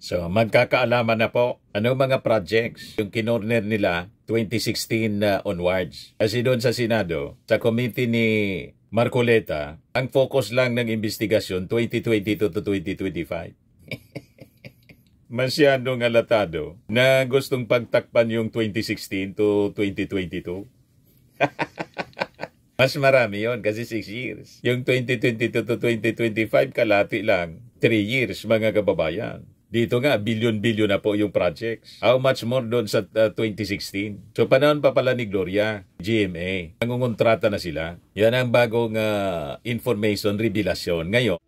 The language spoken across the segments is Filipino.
So, magkakaalaman na po ano mga projects yung kinorner nila 2016 onwards. Kasi doon sa Senado, sa committee ni Marcoleta, ang focus lang ng investigasyon 2022 to 2025. Masyadong alatado na gustong pagtakpan yung 2016 to 2022. Mas marami yon kasi 6 years. Yung 2022 to 2025, kalati lang. 3 years, mga kababayan. Dito nga, bilyon-bilyon na po yung projects. How much more doon sa 2016? So, panahon pa pala ni Gloria, GMA. Nangungontrata na sila. Yan ang bagong information, revelasyon. Ngayon,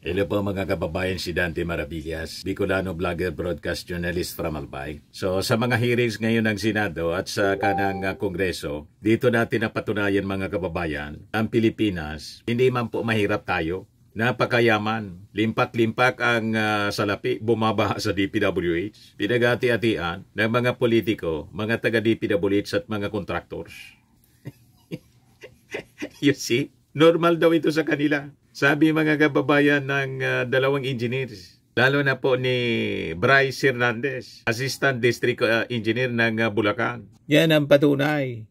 hello po mga kababayan, si Dante Maravillas, Bicolano vlogger, broadcast journalist from Albay. So sa mga hearings ngayon ng Senado at sa kanang Kongreso, dito natin napatunayan mga kababayan, ang Pilipinas, hindi man po mahirap tayo. Napakayaman, limpak-limpak ang salapi, bumabaha sa DPWH, pinagati-atian ng mga politiko, mga taga-DPWH at mga contractors. You see, normal daw ito sa kanila. Sabi mga kababayan ng dalawang engineers, lalo na po ni Bryce Hernandez, Assistant District Engineer ng Bulacan. Yan ang patunay.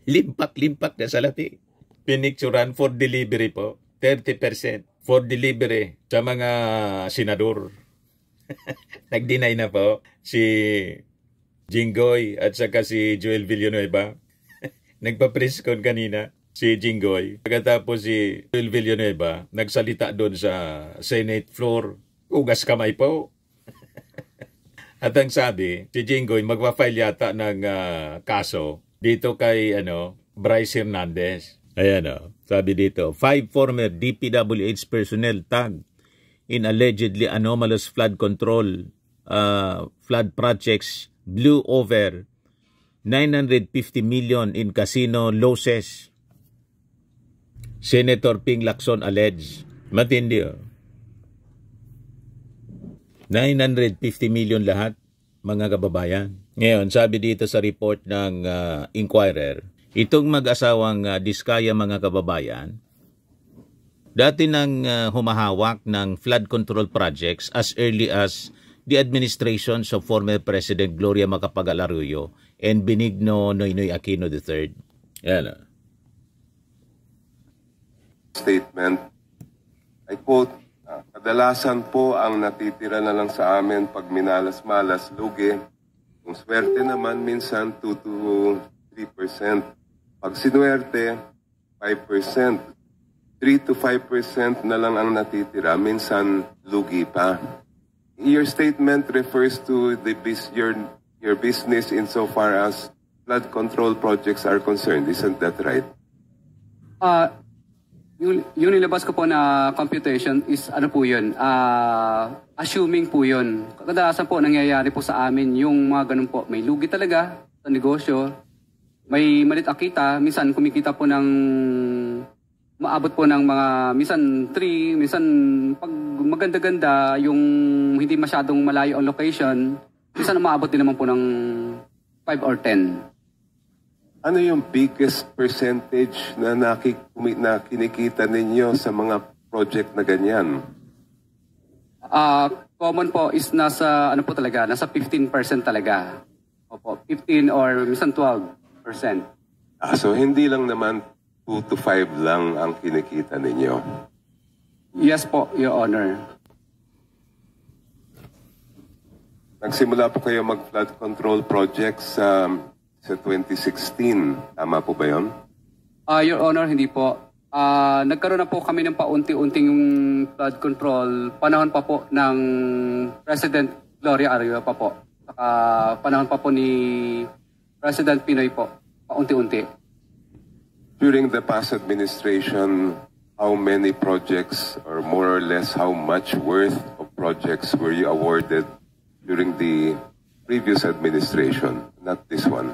Limpak-limpak na salapi. Pinicturan for delivery po, 30% for delivery sa mga senador. Nag-deny na po si Jinggoy at saka si Joel Villanueva. Nagpa-press con kanina si Jinggoy. Pagkatapos si Joel Villanueva, nagsalita doon sa Senate floor, ugas kamay po. At ang sabi, si Jinggoy magpa-file yata ng kaso dito kay Bryce Hernandez. Ayan sabi dito, 5 former DPWH personnel tagged in allegedly anomalous flood control flood projects blew over 950 million in casino losses. Senator Ping Lacson alleged. Matindi 950 million lahat, mga kababayan. Ngayon, sabi dito sa report ng Inquirer, itong mag-asawang Diskaya, mga kababayan, dati nang humahawak ng flood control projects as early as the administrations of former President Gloria Macapagal Arroyo and Benigno Noynoy Aquino III. Yan statement, I quote, kadalasan po ang natitira na lang sa amin pag minalas-malas, lugi. Kung swerte naman, minsan 2 to 3%. Pag sinuwerte, 5%. 3 to 5% na lang ang natitira, minsan lugi pa. Your statement refers to your business insofar as flood control projects are concerned. Isn't that right? Yung nilabas ko po na computation is po yun, assuming po yun. Kadalasan po nangyayari po sa amin yung mga ganun po. May lugi talaga sa negosyo, may malit akita, minsan kumikita po ng maabot po ng mga, minsan 3, minsan pag maganda-ganda, yung hindi masyadong malayo ang location, minsan maabot din naman po ng 5 or 10. Ano yung biggest percentage na kinikita ninyo sa mga project na ganyan? Common po is nasa nasa 15% talaga. Opo, 15 or minsan 12%. So hindi lang naman 2 to 5 lang ang kinikita ninyo? Yes po, Your Honor. Nagsimula po kayo mag-flood control projects sa 2016. Tama po ba yun? Your Honor, hindi po. Nagkaroon na po kami ng paunti-unting flood control. Panahon pa po ng President Gloria Arroyo pa po. Panahon pa po ni President Pinoy po. Paunti-unti. During the past administration, how many projects or more or less how much worth of projects were you awarded during the previous administration, not this one?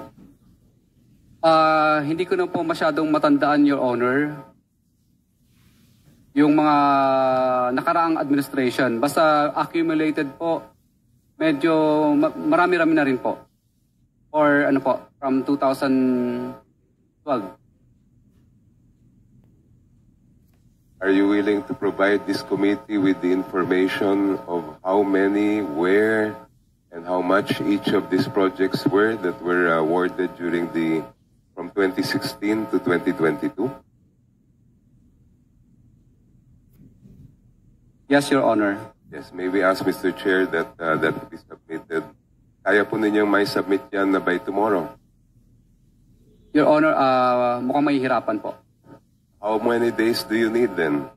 Hindi ko na po masyadong matandaan, Your Honor, yung mga nakaraang administration. Basta accumulated po, medyo marami-rami na rin po. Or ano po, from 2012. Are you willing to provide this committee with the information of how many, where, and how much each of these projects were that were awarded during from 2016 to 2022? Yes, Your Honor. Yes, may we ask Mr. Chair that that be submitted. Kaya po ninyong may submit yan na by tomorrow. Your Honor, mukhang mahihirapan po. How many days do you need then?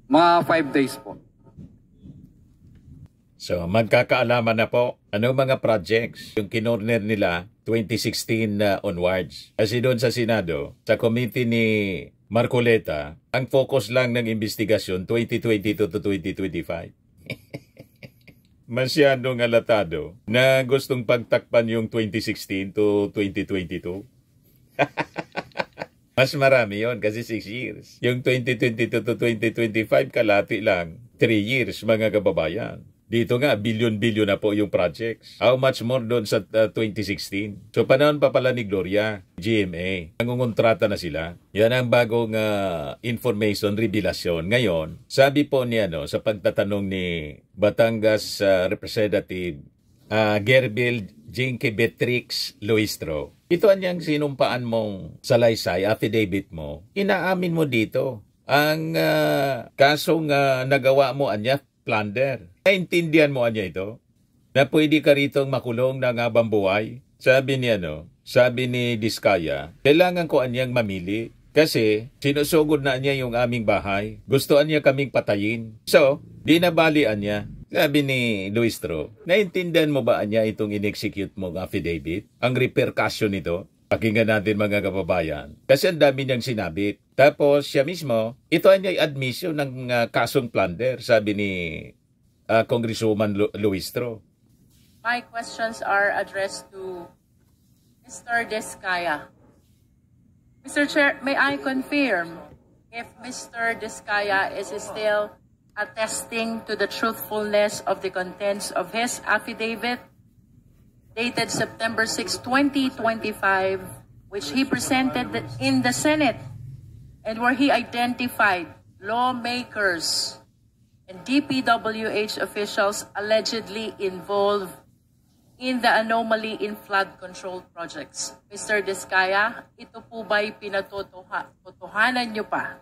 Mga 5 days po. So, magkakaalaman na po ano mga projects yung kinorner nila 2016 onwards. Kasi doon sa Senado, sa committee ni Marcoleta, ang focus lang ng investigasyon 2022 to 2025. Masyadong alatado na gustong pagtakpan yung 2016 to 2022. Mas marami yon kasi 6 years. Yung 2022 to 2025, kalati lang. 3 years, mga kababayan. Dito nga, bilyon-bilyon na po yung projects. How much more doon sa 2016? So, panahon pa pala ni Gloria, GMA. Nangungontrata na sila. Yan ang bagong information, revelasyon. Ngayon, sabi po niya sa pagtatanong ni Batangas Representative Gerbel Jinke Beatrix Luistro, ito anyang sinumpaan mong salaysay, affidavit mo, inaamin mo dito. Ang kasong nagawa mo anya, plunder. Naintindihan mo anya ito? Na pwede ka ritong makulong ng habang buhay? Sabi niya, sabi ni Diskaya, kailangan ko anyang mamili. Kasi sinusugod na niya yung aming bahay. Gustoan niya kaming patayin. So, di nabalian niya. Sabi ni Luistro, naintindihan mo ba niya itong in-execute mong affidavit? Ang repercussion nito? Pakinggan natin mga kababayan. Kasi ang dami niyang sinabit. Tapos siya mismo, ito ay admission ng kasong plunder, sabi ni Congresswoman Luistro. My questions are addressed to Mr. Diskaya. Mr. Chair, may I confirm if Mr. Diskaya is still attesting to the truthfulness of the contents of his affidavit dated September 6, 2025, which he presented in the Senate and where he identified lawmakers and DPWH officials allegedly involved in the anomaly in flood control projects. Mr. Diskaya, ito po ba'y pinatotohanan niyo pa?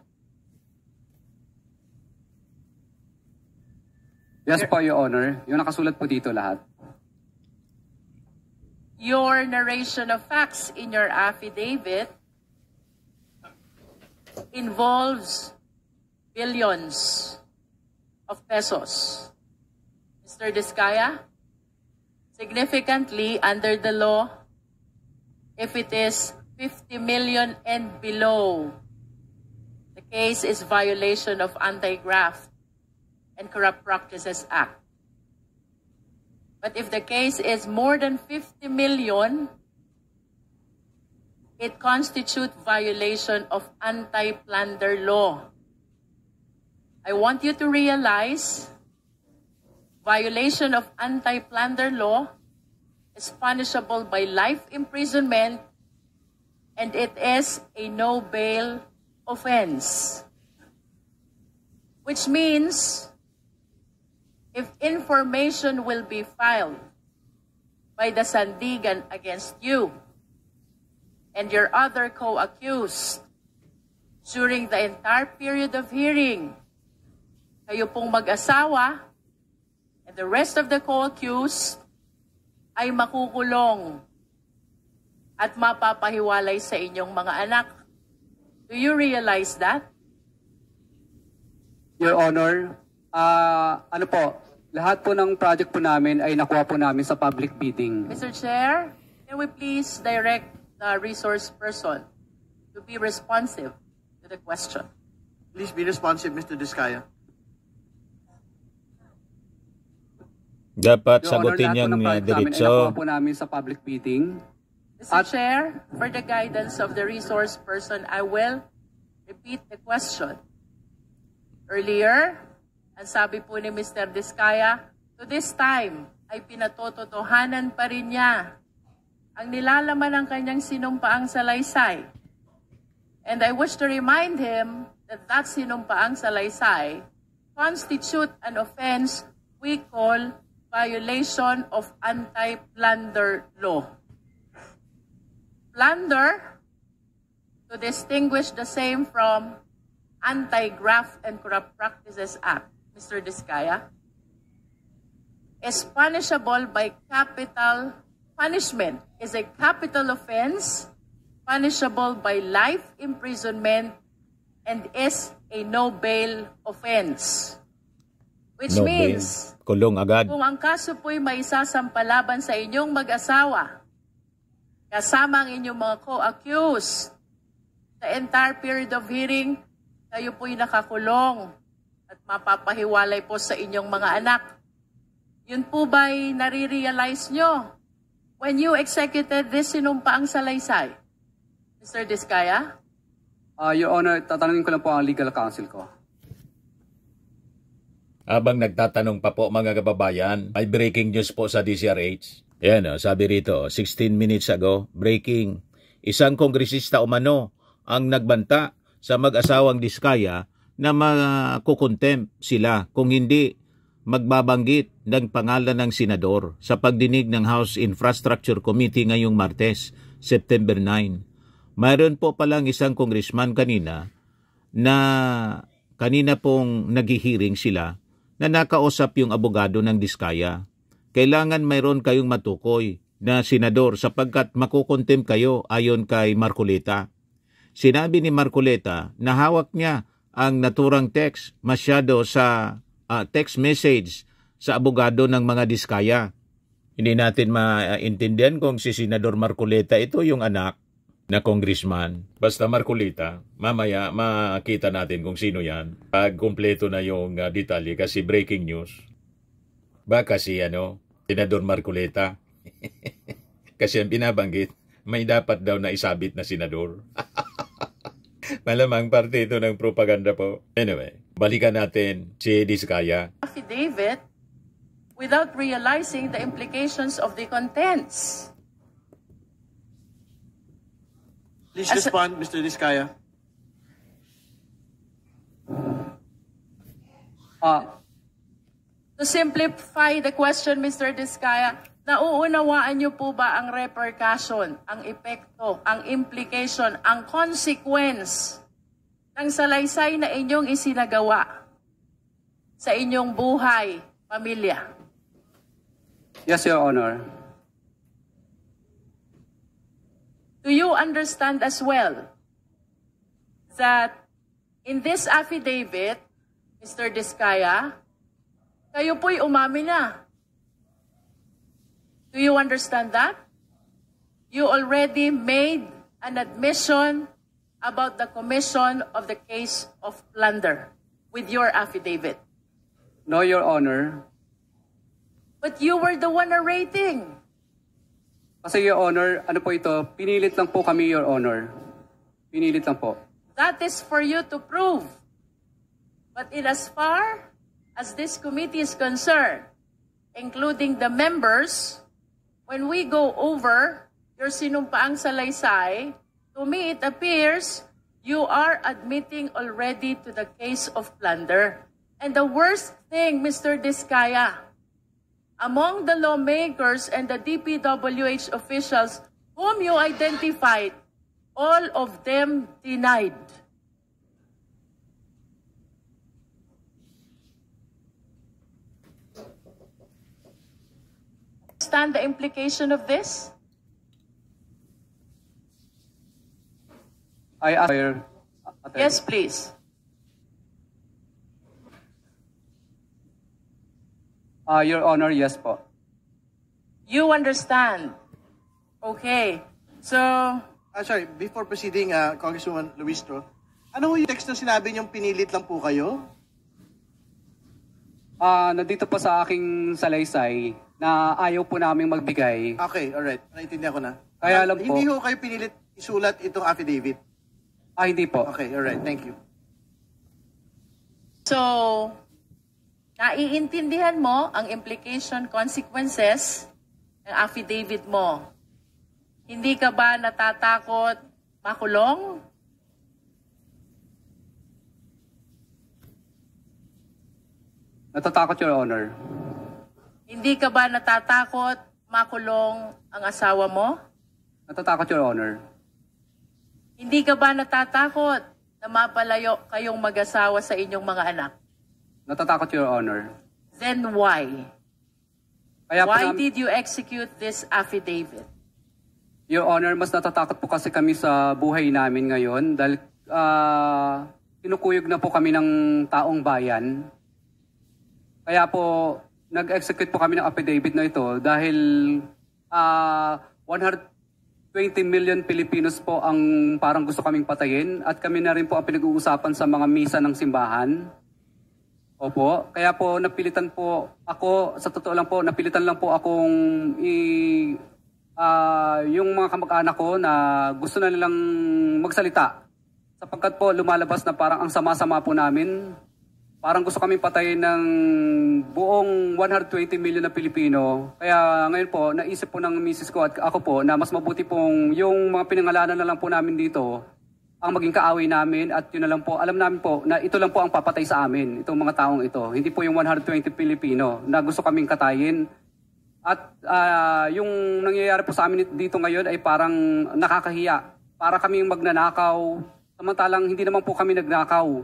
Yes po, Your Honor. Yung nakasulat po dito lahat. Your narration of facts in your affidavit involves billions of pesos. Mr. Diskaya, significantly under the law, if it is 50 million and below, the case is violation of Anti-Graft and Corrupt Practices Act. But if the case is more than 50 million, it constitutes violation of anti-plunder law. I want you to realize violation of anti-plunder law is punishable by life imprisonment and it is a no-bail offense. Which means if information will be filed by the Sandigan against you and your other co-accused during the entire period of hearing, kayo pong mag-asawa and the rest of the co-accused ay makukulong at mapapahiwalay sa inyong mga anak. Do you realize that? Your Honor, ano po, lahat po ng project po namin ay nakuha po namin sa public bidding. Mr. Chair, can we please direct the resource person to be responsive to the question? Please be responsive, Mr. Diskaya. Dapat Your Honor, sagutin lahat po yung ng project namin ay diretso. nakuha po namin sa public bidding. Mr. Chair, for the guidance of the resource person, I will repeat the question. Earlier, ang sabi po ni Mr. Diskaya, to this time, ay pinatototohanan pa rin niya ang nilalaman ng kanyang sinumpaang salaysay. And I wish to remind him that that sinumpaang salaysay constitute an offense we call violation of anti-plunder law. Plunder, to distinguish the same from Anti-Graft and Corrupt Practices Act, Mr. Diskaya, is punishable by capital punishment, is a capital offense, punishable by life imprisonment, and is a no-bail offense. Which No means, bail. Kulong agad. kung ang kaso po'y may isasampalaban sa inyong mag-asawa, kasama ang inyong mga co-accused, the entire period of hearing, kayo po'y nakakulong at mapapahiwalay po sa inyong mga anak. Yun po ba'y nare-realize nyo when you executed this sinumpaang salaysay? Mr. Diskaya? Your Honor, tatanungin ko lang po ang legal counsel ko. Habang nagtatanong pa po mga kababayan, may breaking news po sa DCRH. Yan, sabi rito, 16 minutes ago, breaking. Isang kongresista umano ang nagbanta sa mag-asawang Diskaya na makukontempt sila kung hindi magbabanggit ng pangalan ng senador sa pagdinig ng House Infrastructure Committee ngayong Martes, September 9. Mayroon po palang isang congressman kanina na kanina pong naghihiring sila na nakausap yung abogado ng Diskaya. Kailangan mayroon kayong matukoy na senador sapagkat makukontempt kayo ayon kay Marcoleta. Sinabi ni Marcoleta na hawak niya ang naturang text masyado sa text message sa abogado ng mga Diskaya. Hindi natin maintindihan kung si Senador Marcoleta ito yung anak na congressman. Basta Marcoleta, mamaya makita natin kung sino yan. Pag kumpleto na yung detalye kasi breaking news. Baka si Senador Marcoleta. Kasi ang binabanggit, may dapat daw na isabit na senador. Malamang parte ito ng propaganda po. Anyway, balikan natin si Diskaya. Affidavit without realizing the implications of the contents. Please respond, Mr. Diskaya. To simplify the question, Mr. Diskaya, nauunawaan niyo po ba ang repercussion, ang epekto, ang implication, ang consequence ng salaysay na inyong isinagawa sa inyong buhay, pamilya? Yes, Your Honor. Do you understand as well that in this affidavit, Mr. Diskaya, kayo po'y umamin na? Do you understand that? You already made an admission about the commission of the case of plunder with your affidavit. No, Your Honor. But you were the one narrating. Kasi, Your Honor, ano po ito? Pinilit lang po kami, Your Honor. Pinilit lang po. That is for you to prove. But in as far as this committee is concerned, including the members, when we go over your sinumpaang salaysay, to me it appears you are admitting already to the case of plunder. And the worst thing, Mr. Diskaya, among the lawmakers and the DPWH officials whom you identified, all of them denied. Understand the implication of this? I ask your attorney. Yes, please. Your Honor, yes po. You understand. Okay. So, Sorry, before proceeding, Congresswoman Luistro, ano yung text na sinabi niyong pinilit lang po kayo? Nandito po sa aking salaysay na ayaw po namin magbigay. Okay, alright. Naintindihan ko na. Kaya alam po. Hindi ko kayo pinilit isulat itong affidavit. Hindi po. Okay, alright. Thank you. So, Naiintindihan mo ang implication consequences ng affidavit mo. Hindi ka ba natatakot makulong? Natatakot, Your Honor. Hindi ka ba natatakot makulong ang asawa mo? Natatakot, Your Honor. Hindi ka ba natatakot na mapalayo kayong mag-asawa sa inyong mga anak? Natatakot, Your Honor. Then why? Kaya po Why did you execute this affidavit? Your Honor, mas natatakot po kasi kami sa buhay namin ngayon dahil kinukuyog na po kami ng taong bayan. Kaya po, nag-execute po kami ng affidavit na ito dahil 120 million Pilipinos po ang parang gusto kaming patayin at kami na rin po ang pinag-uusapan sa mga misa ng simbahan. Opo, kaya po napilitan po ako, sa totoo lang po, napilitan lang po akong yung mga kamag-anak ko na gusto na nilang magsalita. Sapagkat po lumalabas na parang ang sama-sama po namin. Parang gusto kaming patayin ng buong 120 million na Pilipino. Kaya ngayon po, naisip po ng misis ko at ako po na mas mabuti pong yung mga pinangalanan na lang po namin dito ang maging kaaway namin at yun na lang po, alam namin po na ito lang po ang papatay sa amin, itong mga taong ito. Hindi po yung 120 Pilipino na gusto kaming katayin. At yung nangyayari po sa amin dito ngayon ay parang nakakahiya. Para kaming magnanakaw, samantalang hindi naman po kami nagnakaw.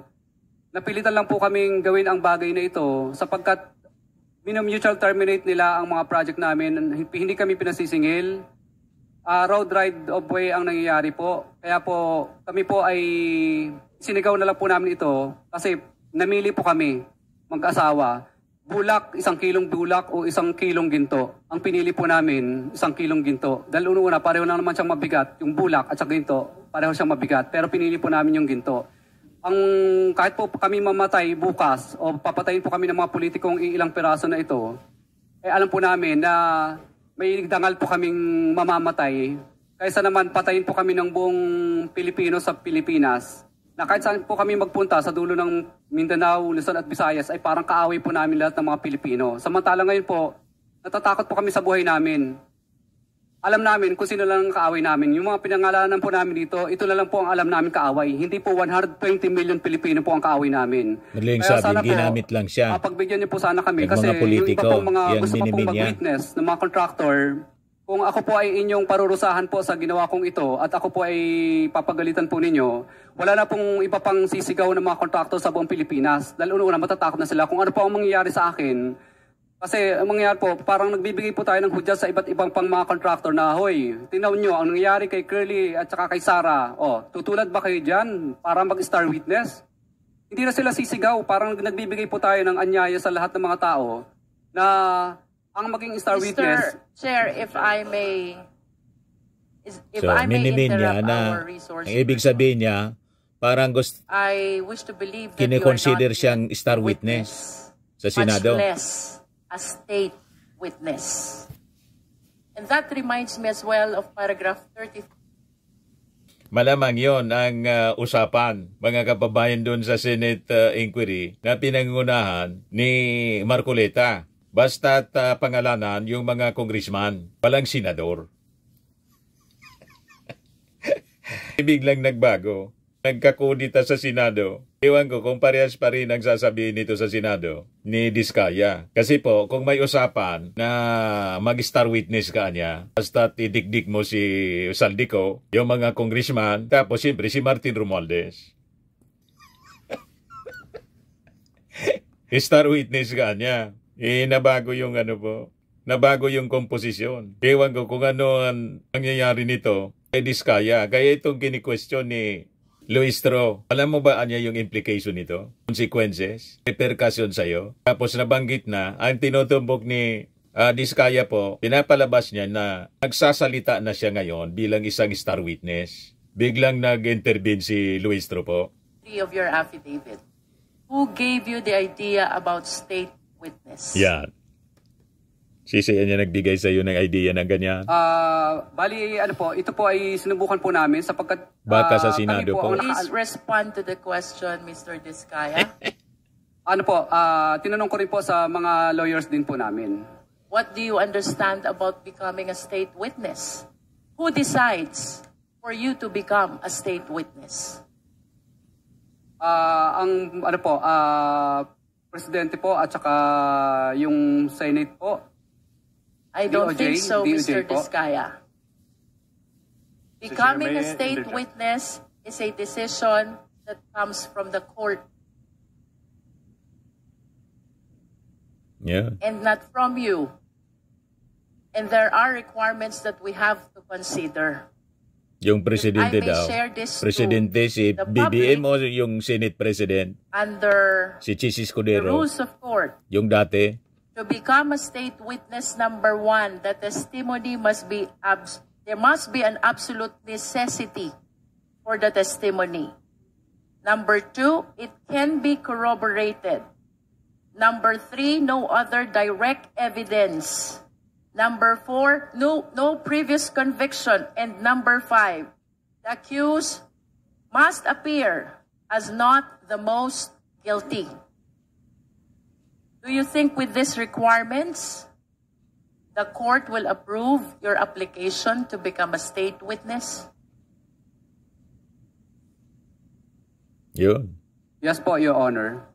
Napilitan lang po kaming gawin ang bagay na ito sapagkat mutual terminate nila ang mga project namin. Hindi kami pinasisingil. Road ride of way ang nangyayari po. Kaya po kami po ay sinigaw na lang po namin ito kasi namili po kami mag-asawa. Bulak, 1 kilong bulak o 1 kilong ginto. Ang pinili po namin, 1 kilong ginto. Dahil una, pareho lang naman siyang mabigat. Yung bulak at saka ginto, pareho siyang mabigat. Pero pinili po namin yung ginto. Kahit po kami mamatay bukas o papatayin po kami ng mga politikong ilang piraso na ito, alam po namin na may dangal po kaming mamamatay. Kaysa naman patayin po kami ng buong Pilipino sa Pilipinas. Na kahit saan po kami magpunta sa dulo ng Mindanao, Luzon at Visayas ay parang kaaway po namin lahat ng mga Pilipino. Samantala ngayon po, natatakot po kami sa buhay namin. Alam namin kung sino lang ang kaaway namin. Yung mga pinangalanan po namin dito, ito na lang po ang alam namin kaaway. Hindi po 120 million Pilipino po ang kaaway namin. Madaling sabi, ginamit lang siya. Pagbigyan niyo po sana kami kasi mga politiko, yung iba pong mga gusto pa pong niya. mag-witness ng mga contractor, kung ako po ay inyong parurusahan po sa ginawa kong ito at ako po ay papagalitan po ninyo, wala na pong iba pang sisigaw ng mga contractor sa buong Pilipinas. Dahil una matatakot na sila kung ano po ang mangyayari sa akin. Kasi ang mangyayari po, parang nagbibigay po tayo ng hudyat sa iba't ibang pang mga contractor na, hoy, tingnan nyo, ang nangyayari kay Curly at saka kay Sarah, tutulad ba kayo dyan para mag-star witness? Hindi na sila sisigaw, parang nagbibigay po tayo ng anyaya sa lahat ng mga tao na ang maging star witness. Chair, if I may, So, minimin niya na ang ibig sabihin niya, parang gusto, I wish to believe that kine-consider you are not siyang star witness sa Senado. much less a state witness. And that reminds me as well of paragraph 33. Malamang yon ang usapan, mga kababayan doon sa Senate inquiry na pinangunahan ni Marcoleta. Basta't pangalanan yung mga congressman, walang senador. Biglang nagbago. Nagkakudita sa Senado. Iwan ko kung parehas pa rin ang sasabihin nito sa Senado ni Diskaya. Kasi po, kung may usapan na mag-star witness ka niya, basta't idikdik mo si Saldico, yung mga congressman, tapos siyempre si Martin Romualdez. Star witness ka niya. Nabago yung nabago yung komposisyon. Ewan ko kung ano ang nangyayari nito kay Diskaya. Kaya itong kini-question ni Luistro, alam mo ba anya yung implication nito? Consequences? Repercussion sa'yo? Tapos nabanggit na, ang tinutumbok ni Diskaya po, pinapalabas niya na nagsasalita na siya ngayon bilang isang star witness. Biglang nag-intervene si Luistro po. Of your affidavit. Who gave you the idea about state witness? Yan. Sisiya niya nagbigay sa iyo ng idea ng ganyan? Bali, ito po ay sinubukan po namin sapagkat baka sa Senado po. Please respond to the question, Mr. Diskaya. Ano po, tinanong ko rin po sa mga lawyers din po namin. What do you understand about becoming a state witness? Who decides for you to become a state witness? Ang ano po, presidente po at saka yung Senate po. I don't DOJ, think so, Mr. po. Diskaya. Becoming may a state interject? witness is a decision that comes from the court Yeah. and not from you. And there are requirements that we have to consider. Yung presidente If I may daw. share this to Presidente si the BBM public, o yung Senate President? under Si Chis the Escudero. rules of court, Yung dati. to become a state witness, number one, the testimony must be there must be an absolute necessity for the testimony. Number two, it can be corroborated. Number three, no other direct evidence. Number four, no previous conviction. And number five, the accused must appear as not the most guilty. Do you think with these requirements, the court will approve your application to become a state witness? Yun. Yes po, Your Honor.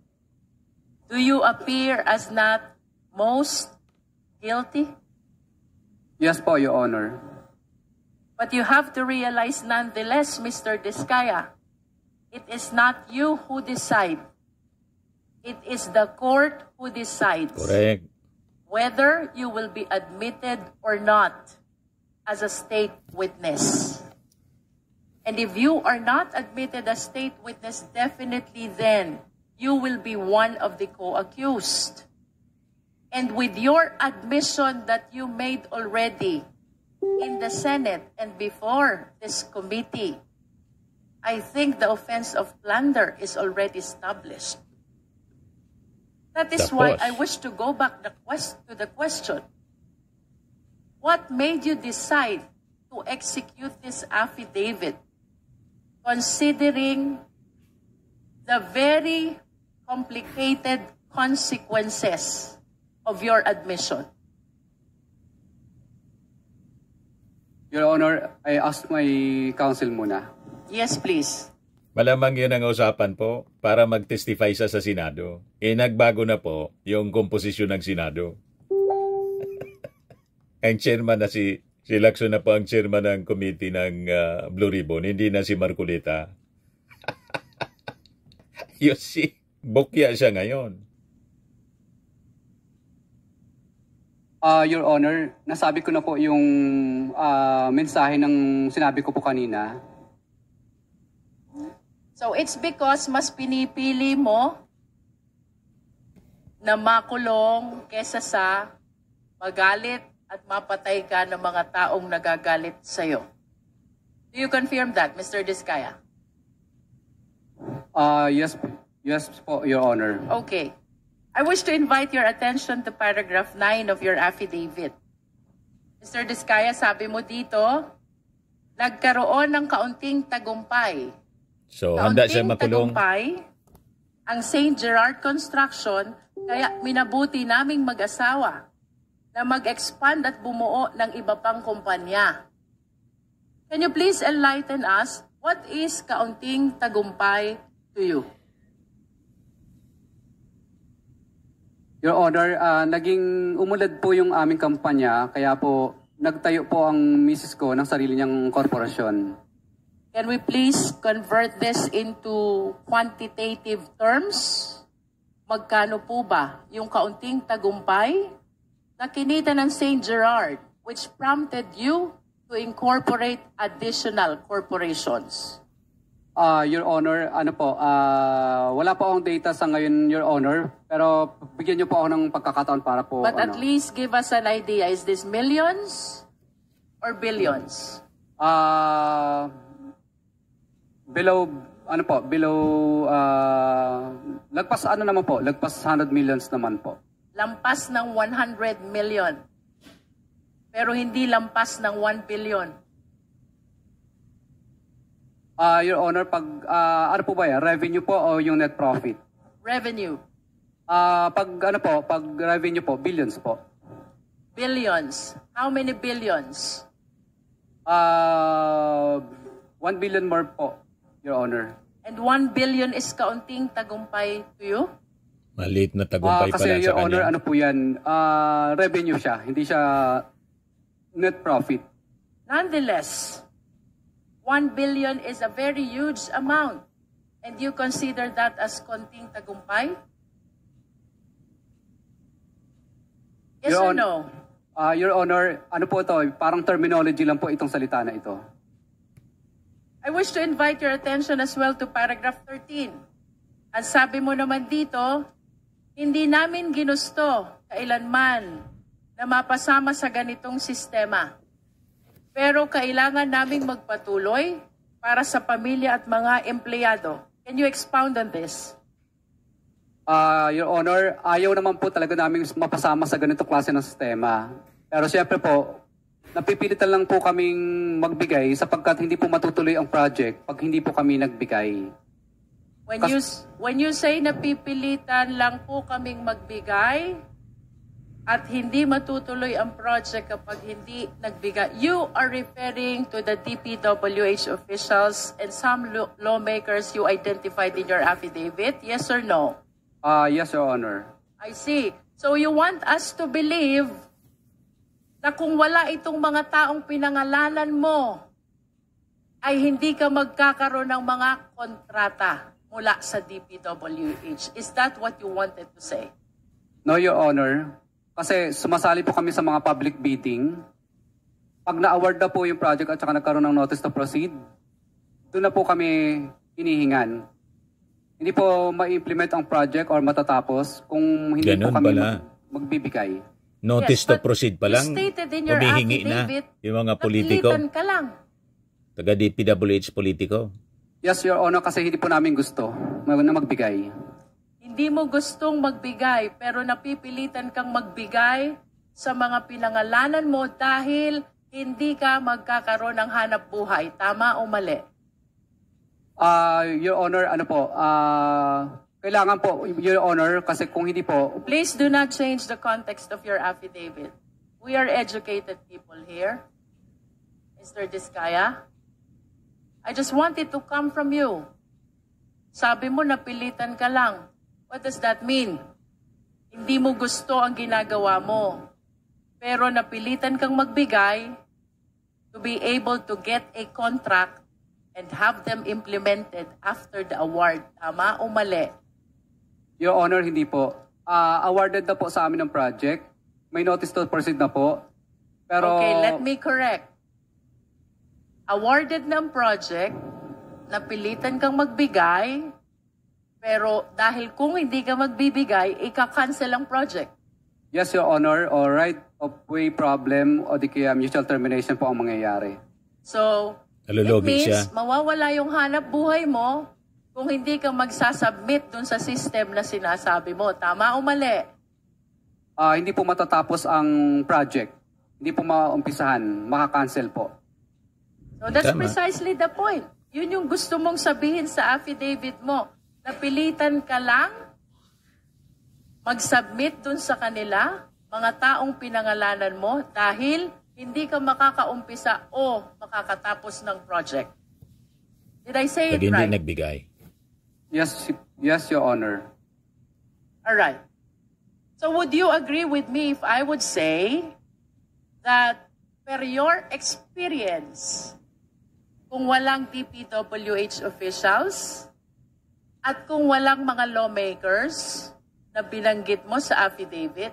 Do you appear as not most guilty? Yes po, Your Honor. But you have to realize nonetheless, Mr. Diskaya, it is not you who decide. It is the court who decides Correct. whether you will be admitted or not as a state witness. And if you are not admitted as state witness, definitely then you will be one of the co-accused. And with your admission that you made already in the Senate and before this committee, I think the offense of plunder is already established. That is why Tapos. I wish to go back to the question. What made you decide to execute this affidavit, considering the very complicated consequences of your admission? Your Honor, I ask my counsel muna. Yes, please. Malamang yun ang usapan po para mag-testify sa Senado. Nagbago na po yung komposisyon ng Senado. Ang chairman na si Lacson na po ang chairman ng committee ng Blue Ribbon, hindi na si Marcolita. Yun si Bokya siya ngayon. Your Honor, nasabi ko na po yung mensahe ng sinabi ko po kanina. So it's because mas pinipili mo na makulong kesa sa magalit at mapatay ka ng mga taong nagagalit sa'yo. Do you confirm that, Mr. Diskaya? Yes po, Your Honor. Okay. I wish to invite your attention to paragraph 9 of your affidavit. Mr. Diskaya, sabi mo dito, nagkaroon ng kaunting tagumpay. So, handa siya Kaunting makulong. tagumpay ang St. Gerard Construction, kaya minabuti naming mag-asawa na mag-expand at bumuo ng iba pang kumpanya. Can you please enlighten us, what is kaunting tagumpay to you? Your Honor, naging umulad po yung aming kampanya, kaya po nagtayo po ang misis ko ng sarili niyang korporasyon. Can we please convert this into quantitative terms? Magkano po ba yung kaunting tagumpay na kinita ng St. Gerard which prompted you to incorporate additional corporations? Your Honor, wala po akong data sa ngayon, Your Honor, pero bigyan niyo po ako ng pagkakataon para po. But at least give us an idea. Is this millions or billions? Lagpas 100 millions naman po. Lampas ng 100 million. Pero hindi lampas ng 1 billion. Your Honor, ano po ba yan? Revenue po o yung net profit? Revenue. Pag revenue po, billions po. Billions. How many billions? 1 billion more po, Your Honor. And 1 billion is kaunting tagumpay to you? Maliit na tagumpay Kasi pala sa Your Honor, kanya. ano po yan, revenue siya, hindi siya net profit. Nonetheless, 1 billion is a very huge amount. And you consider that as konting tagumpay? Yes Your or no? Your Honor, ano po ito, parang terminology lang po itong salita na ito. I wish to invite your attention as well to paragraph 13. Ang sabi mo naman dito, hindi namin ginusto kailanman na mapasama sa ganitong sistema. Pero kailangan naming magpatuloy para sa pamilya at mga empleyado. Can you expound on this? Your Honor, ayaw naman po talaga namin mapasama sa ganitong klase ng sistema. Pero siyempre po, napipilitan lang po kaming magbigay sapagkat hindi po matutuloy ang project pag hindi po kami nagbigay. When you say napipilitan lang po kaming magbigay at hindi matutuloy ang project kapag hindi nagbigay, you are referring to the DPWH officials and some lawmakers you identified in your affidavit, yes or no? Yes, Your Honor. I see. So you want us to believe na kung wala itong mga taong pinangalanan mo, ay hindi ka magkakaroon ng mga kontrata mula sa DPWH. Is that what you wanted to say? No, Your Honor. Kasi sumasali po kami sa mga public bidding. Pag na-award na po yung project at saka nagkaroon ng notice to proceed, doon na po kami hinihingan. Hindi po ma-implement ang project or matatapos kung hindi Ganun po kami pala. magbibigay. Notice Yes, to but proceed pa lang, you stated in your humihingi na affidavit, yung mga politiko, napilitan ka lang. taga DPWH politiko. Yes, Your Honor, kasi hindi po namin gusto na magbigay. Hindi mo gustong magbigay, pero napipilitan kang magbigay sa mga pinangalanan mo dahil hindi ka magkakaroon ng hanap buhay. Tama o mali? Your Honor, ano po, kailangan po, Your Honor, kasi kung hindi po, Please do not change the context of your affidavit. We are educated people here. Mr. Diskaya, I just want it to come from you. Sabi mo, napilitan ka lang. What does that mean? Hindi mo gusto ang ginagawa mo. Pero napilitan kang magbigay to be able to get a contract and have them implemented after the award. Tama o mali? Your Honor, hindi po. Awarded na po sa amin ng project. May notice to proceed na po. Pero, Okay, let me correct. Awarded ng project, napilitan kang magbigay, pero dahil kung hindi ka magbibigay, ika-cancel ang project. yes, Your Honor, or right of way problem o di kaya mutual termination po ang mangyayari. So, it Nalulugi means siya. mawawala yung hanap buhay mo kung hindi ka magsasubmit dun sa system na sinasabi mo. Tama o mali? Hindi po matatapos ang project. Hindi po maumpisahan. Maka-cancel po. So that's Tama. precisely the point. Yun yung gusto mong sabihin sa affidavit mo. Napilitan ka lang mag-submit dun sa kanila, mga taong pinangalanan mo, dahil hindi ka makakaumpisa o makakatapos ng project. Did I say Pag it hindi right? nagbigay. Yes, Your Honor. All right. So would you agree with me if I would say that per your experience, kung walang DPWH officials at kung walang mga lawmakers na binanggit mo sa affidavit,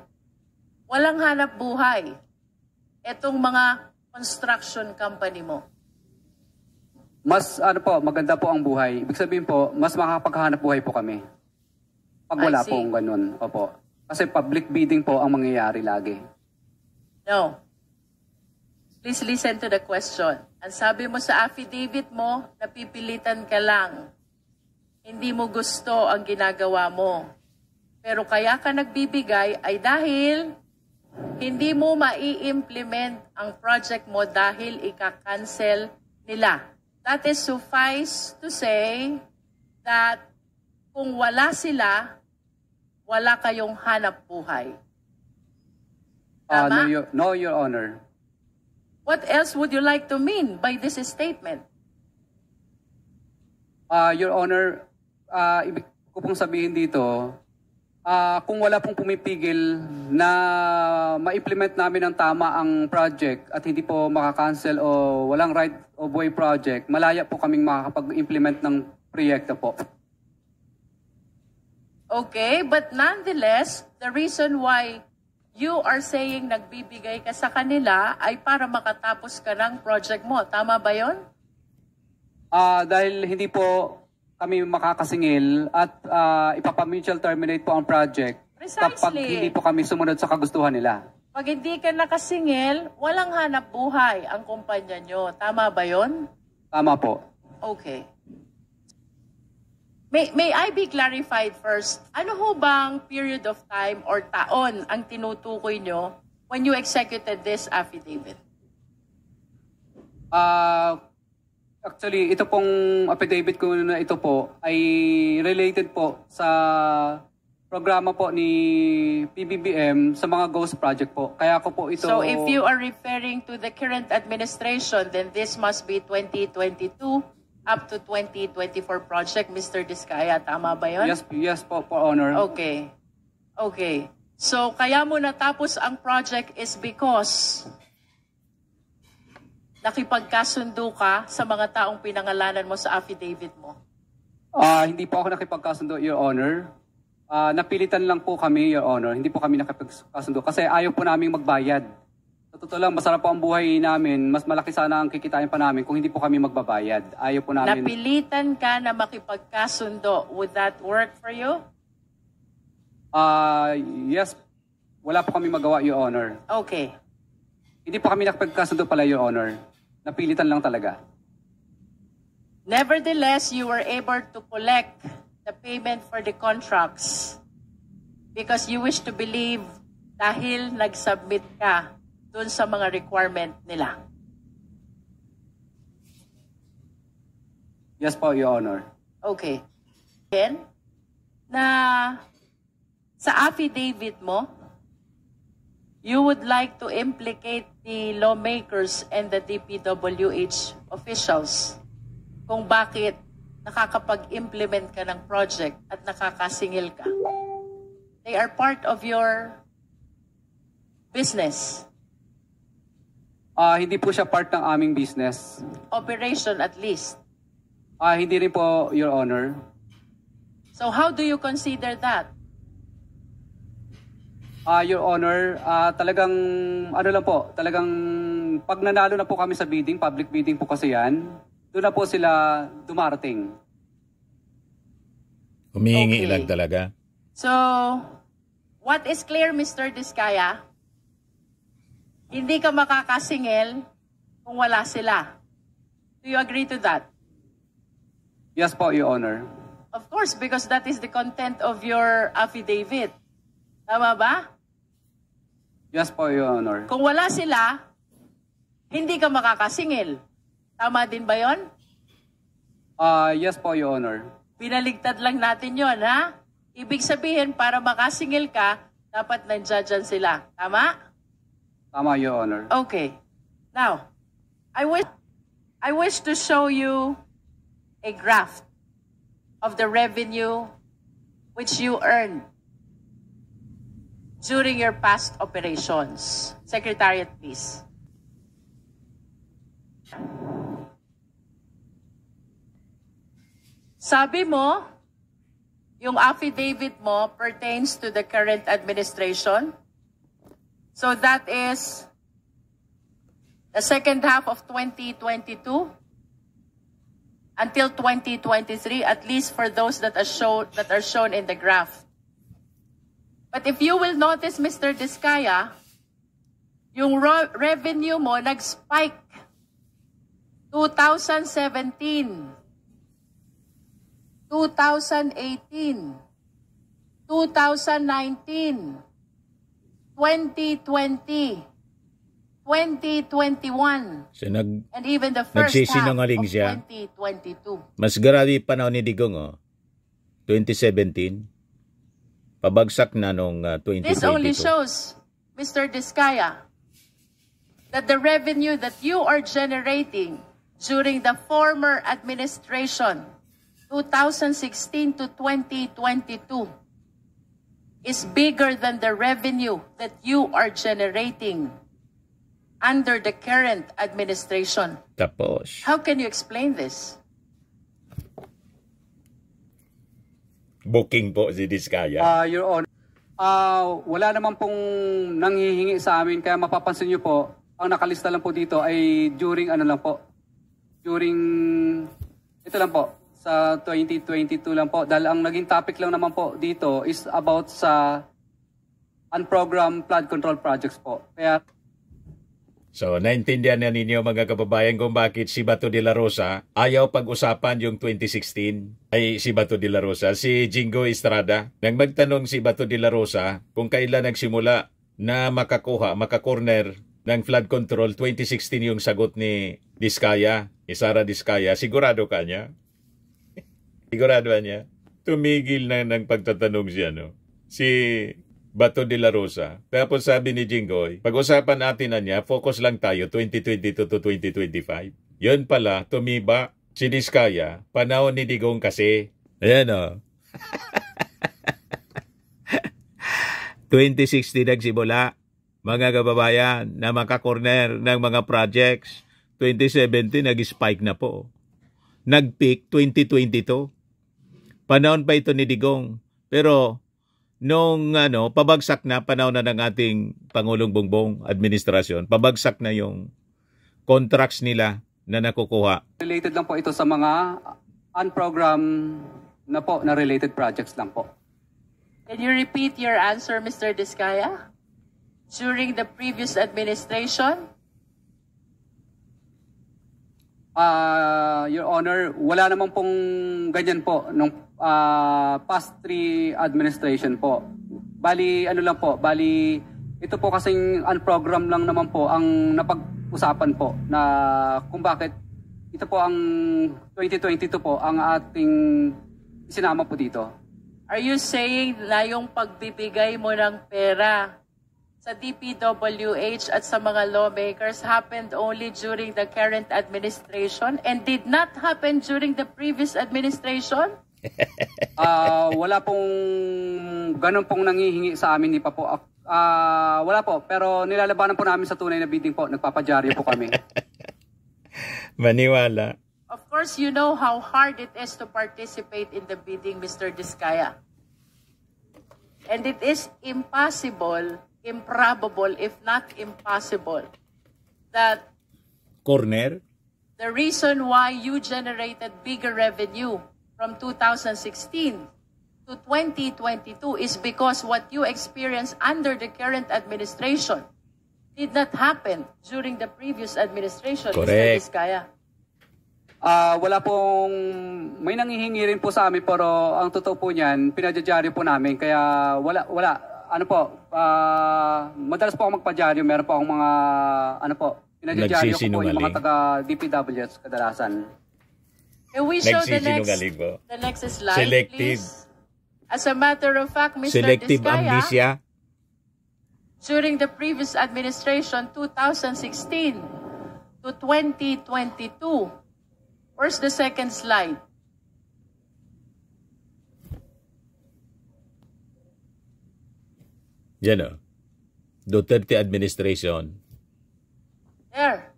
walang hanap buhay etong mga construction company mo? Mas, maganda po ang buhay. Ibig sabihin po, mas makakapaghahanap buhay po kami. Pag wala I see. pong ganun. Opo. Kasi public bidding po ang mangyayari lagi. No. Please listen to the question. Ang sabi mo sa affidavit mo, napipilitan ka lang. Hindi mo gusto ang ginagawa mo. Pero kaya ka nagbibigay ay dahil hindi mo mai-implement ang project mo dahil ika-cancel nila. That is suffice to say that kung wala sila, wala kayong hanap buhay. Tama? No, Your Honor. What else would you like to mean by this statement? Your Honor, ibig ko pong sabihin dito, kung wala pong pumipigil na ma-implement namin ng tama ang project at hindi po makakancel o walang right of way project, malaya po kaming makakapag-implement ng proyekto po. Okay, but nonetheless, the reason why you are saying nagbibigay ka sa kanila ay para makatapos ka ng project mo. Tama ba yon? Dahil hindi po kami makakasingil at ipapamutual terminate po ang project kapag Precisely. hindi po kami sumunod sa kagustuhan nila. Pag hindi ka nakasingil, walang hanap buhay ang kumpanya nyo. Tama ba yon? Tama po. Okay. May I be clarified first? Ano ho bang period of time or taon ang tinutukoy nyo when you executed this affidavit? Actually, ito pong affidavit ko na ito po ay related po sa programa po ni PBBM sa mga ghost project po. Kaya ko po ito... So if you are referring to the current administration, then this must be 2022 up to 2024 project, Mr. Diskaya. Tama ba yun? Yes po, Honor. Okay. Okay. So kaya mo natapos ang project is because nakipagkasundo ka sa mga taong pinangalanan mo sa affidavit mo? Hindi po ako nakipagkasundo, Your Honor. Napilitan lang po kami, Your Honor. Hindi po kami nakipagkasundo kasi ayaw po naming magbayad. Sa totoo lang, masarap po ang buhay namin. Mas malaki sana ang kikitain pa namin kung hindi po kami magbabayad. Ayaw po namin... Napilitan ka na makipagkasundo. Would that work for you? Yes. Wala po kami magawa, Your Honor. Okay. Hindi po kami nakipagkasundo pala, Your Honor. Napilitan lang talaga. Nevertheless, you were able to collect the payment for the contracts because you wish to believe dahil nag-submit ka dun sa mga requirement nila. Yes po, Your Honor. Okay. Then, na sa affidavit mo, you would like to implicate the lawmakers and the DPWH officials kung bakit nakakapag-implement ka ng project at nakakasingil ka. They are part of your business. Hindi po siya part ng aming business. Operation at least. Hindi rin po, Your Honor. So how do you consider that? Your Honor, talagang ano lang po, talagang pag nanalo na po kami sa bidding, public bidding po kasi yan, doon na po sila dumarating. Humihingi Okay. lang talaga. So, what is clear, Mr. Diskaya? Hindi ka makakasingil kung wala sila. Do you agree to that? Yes po, Your Honor. Of course, because that is the content of your affidavit. Tama ba? Yes po, Your Honor. Kung wala sila, hindi ka makakasingil. Tama din ba yon? Yes po, Your Honor. Binaligtad lang natin yon, ha? Ibig sabihin, para makasingil ka, dapat nandiyan sila. Tama? Tama, Your Honor. Okay. Now, I wish to show you a graph of the revenue which you earned during your past operations. Secretariat, please. Sabi mo, yung affidavit mo pertains to the current administration. So that is the second half of 2022 until 2023, at least for those that are shown in the graph. But if you will notice, Mr. Diskaya, yung revenue mo nag-spike 2017, 2018, 2019, 2020, 2021, So and even the first half of nagsisinungaling siya. 2022. Mas grabe panahon ni Digong, 2017. Pabagsak na nung This only 2022. shows, Mr. Diskaya, that the revenue that you are generating during the former administration, 2016 to 2022, is bigger than the revenue that you are generating under the current administration. Tapos, How can you explain this? booking po si Diskaya. Your Honor, wala naman pong nanghihingi sa amin, kaya mapapansin nyo po, ang nakalista lang po dito ay during ano lang po, during, ito lang po, sa 2022 lang po. Dahil ang naging topic lang naman po dito is about sa unprogrammed flood control projects po. Kaya So, naintindihan na ninyo mga kababayan kung bakit si Bato de la Rosa ayaw pag-usapan yung 2016 ay si Bato de la Rosa, si Jingo Estrada. Nang magtanong si Bato de la Rosa kung kailan nagsimula na makakorner ng flood control, 2016 yung sagot ni Diskaya, ni Sara Diskaya. Sigurado ka niya? Sigurado niya? Tumigil na ng pagtatanong siya, no? Si Bato de la Rosa. Tapos sabi ni Jingoy, pag-usapan natin na niya, focus lang tayo 2022 to 2025. Yun pala, tumiba si Diskaya, panahon ni Digong kasi. Ayan o. 2016 nagsimula, mga kababayan, na makakorner ng mga projects. 2017 nag-spike na po. Nag-peak 2022. Panahon pa ito ni Digong. Pero nung pabagsak na, panahon na ng ating Pangulong Bongbong administrasyon, pabagsak na yung contracts nila na nakukuha. related lang po ito sa mga unprogrammed na po, na related projects lang po. Can you repeat your answer, Mr. Diskaya? During the previous administration? Your Honor, wala naman pong ganyan po nung past 3 administration po. Bali, ano lang po, bali, ito po kasing unprogram lang naman po ang napag-usapan po na kung bakit ito po ang 2022 po ang ating sinama po dito. Are you saying na yung pagbibigay mo ng pera sa DPWH at sa mga lawmakers happened only during the current administration and did not happen during the previous administration? Wala pong ganun pong nanghihingi sa amin, ni pa po. Wala po, pero nilalabanan po namin sa tunay na bidding po. Nagpapadyaryo po kami. Maniwala. Of course, you know how hard it is to participate in the bidding, Mr. Diskaya. And it is impossible, improbable, if not impossible, that Corner? the reason why you generated bigger revenue from 2016 to 2022 is because what you experienced under the current administration did not happen during the previous administration, Mr. Correct. Diskaya. Wala pong, may nanghihingi rin po sa amin, pero ang totoo po niyan, pinadyaryo po namin. Kaya wala, ano po, madalas po ako magpadyaryo, meron po akong mga, ano po, pinadyaryo ko po yung mga taga-DPWH kadalasan. Can we show the Nagsisinungaling po. next slide, Selective. please? As a matter of fact, Mr. Selective Diskaya, amnesia. during the previous administration, 2016 to 2022, where's the second slide? Yan o. Duterte administration. There.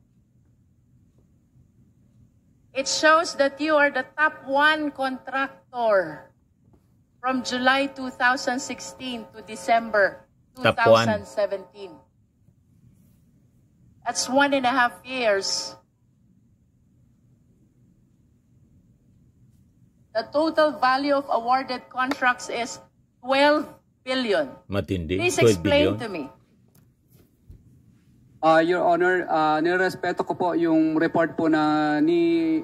It shows that you are the top 1 contractor from July 2016 to December Top one. 2017. That's 1.5 years. The total value of awarded contracts is 12 billion. Matindi. Please 12 explain billion. to me. Your Honor, nirespeto ko po yung report po na ni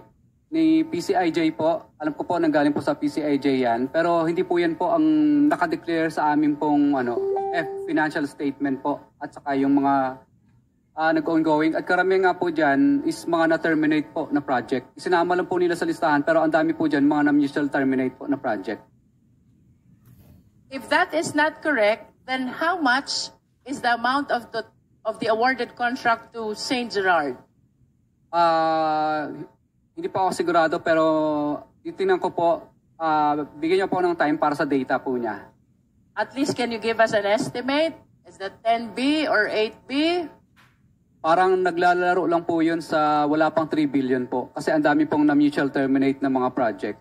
PCIJ po. Alam ko po nanggaling po sa PCIJ yan. Pero hindi po yan po ang nakadeclare sa amin pong financial statement po. At saka yung mga nag-ongoing. At karamihan nga po dyan is mga na-terminate po na project. Isinama lang po nila sa listahan, pero ang dami po dyan mga na-mutual terminate po na project. If that is not correct, then how much is the amount of the awarded contract to St. Gerard? Hindi pa ako sigurado pero titingnan ko po, bigyan niyo po ng time para sa data po niya. At least can you give us an estimate? Is that 10B or 8B? Parang naglalaro lang po yun sa wala pang 3 billion po. Kasi ang dami pong na-mutual terminate ng mga project.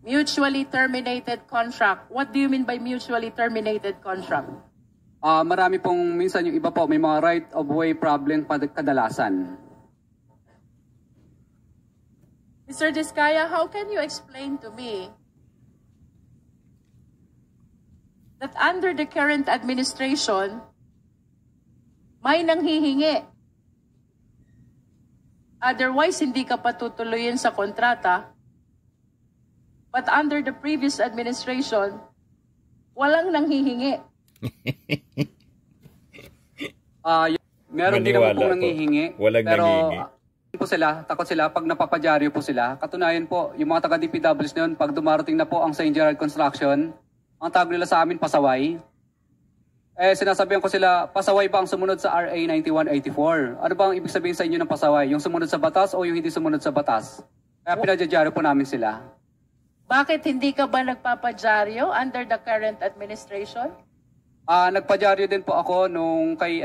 Mutually terminated contract. What do you mean by mutually terminated contract? Marami pong, minsan yung iba po, may mga right-of-way problem kadalasan. Mr. Diskaya, how can you explain to me that under the current administration, may nanghihingi? Otherwise, hindi ka patutuloyin sa kontrata. But under the previous administration, walang nanghihingi. Meron din naman pong nanghihingi. Walang pero, nanghihingi. Po sila, takot sila pag napapadyaryo po sila. Katunayan po, yung mga taga-DPWs na yun, pag dumarating na po ang St. Gerard Construction, ang tawag nila sa amin, pasaway. Sinasabihan ko sila, pasaway ba ang sumunod sa RA 9184? Ano ba ang ibig sabihin sa inyo ng pasaway? Yung sumunod sa batas o yung hindi sumunod sa batas? Kaya pinadyaryo po namin sila. Bakit hindi ka ba nagpapadyaryo under the current administration? Nagpadyaryo din po ako nung kay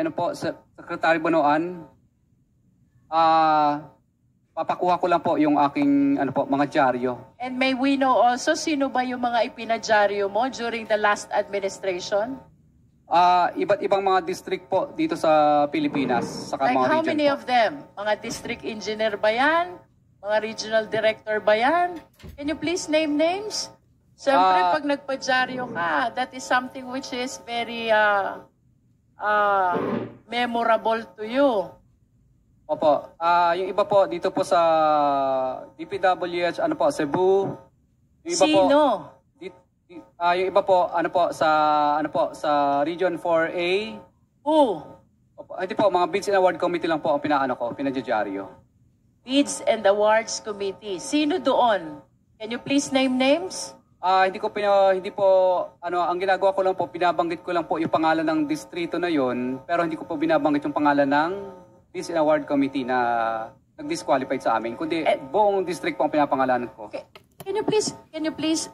Secretary Bonoan. Papakuha ko lang po yung aking mga dyaryo. And may we know also sino ba yung mga ipinadyaryo mo during the last administration? Iba't ibang mga district po dito sa Pilipinas. Saka Like mga how region many po. of them? Mga district engineer ba yan? Mga regional director ba yan? Can you please name names? Siyempre, pag nagpadyaryo ka, that is something which is very memorable to you. Opo. Yung iba po dito po sa DPWH, Cebu. Yung iba Sino? Yung iba po, sa Region 4A. Who? Opo, hindi po, mga Bids and Award Committee lang po ang pinadyaryo. Bids and Awards Committee. Sino doon? Can you please name names? Hindi po, ang ginagawa ko lang po, binabanggit ko lang po yung pangalan ng distrito na yon, pero hindi ko po binabanggit yung pangalan ng Bids and Award Committee na nag-disqualified sa amin, kundi buong district po ang pinapangalanan ko. Okay. Can you please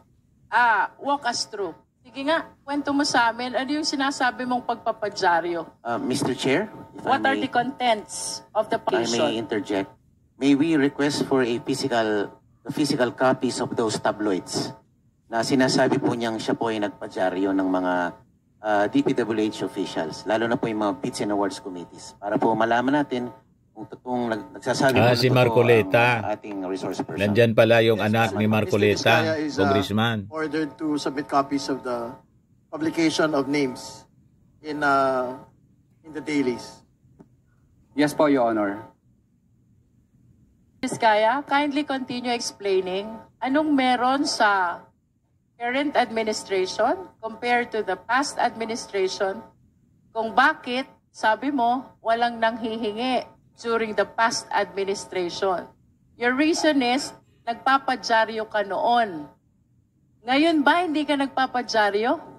walk us through? Sige nga, kwento mo sa amin, ano yung sinasabi mong pagpapadyaryo? Mr. Chair, if What are I may, the contents of the I may petition? interject. May we request for the physical copies of those tabloids na sinasabi po niyang siya po ay nagpadyaryo ng mga DPWH officials, lalo na po yung mga Bids and Awards Committees, para po malaman natin kung totoong nagsasabi po na si totoo Marcoleta. ang ating resource person. Nandyan pala yung Yes, anak ni Mr. Marcoleta, Diskaya is, congressman. ordered to submit copies of the publication of names in the dailies. Yes po, Your Honor. Ms. Kaya, kindly continue explaining anong meron sa current administration compared to the past administration, kung bakit, sabi mo, walang nanghihingi during the past administration. Your reason is, nagpapadyaryo ka noon. Ngayon ba hindi ka nagpapadyaryo?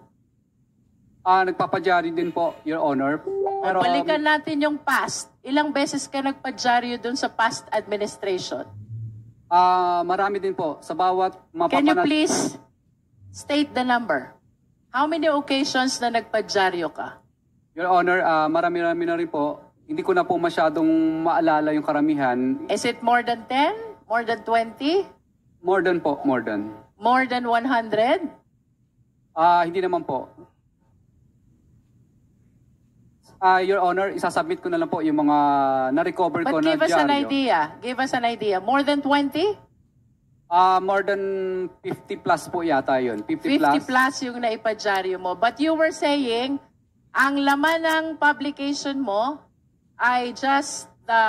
Nagpapadyaryo din po, Your Honor. Pero, Balikan natin yung past. Ilang beses ka nagpadyaryo dun sa past administration? marami din po. Sa bawat Can you please state the number? How many occasions na nagpadyaryo ka? Your Honor, marami-rami na rin po. Hindi ko na po masyadong maalala yung karamihan. Is it more than 10? More than 20? More than po, more than. More than 100? Hindi naman po. Your Honor, isasubmit ko na lang po yung mga na-recover ko But na give us an dyaryo. idea. Give us an idea. More than 20? More than 50 plus po yata yun. 50 50 plus yung naipadyaryo mo. But you were saying, ang laman ng publication mo ay just the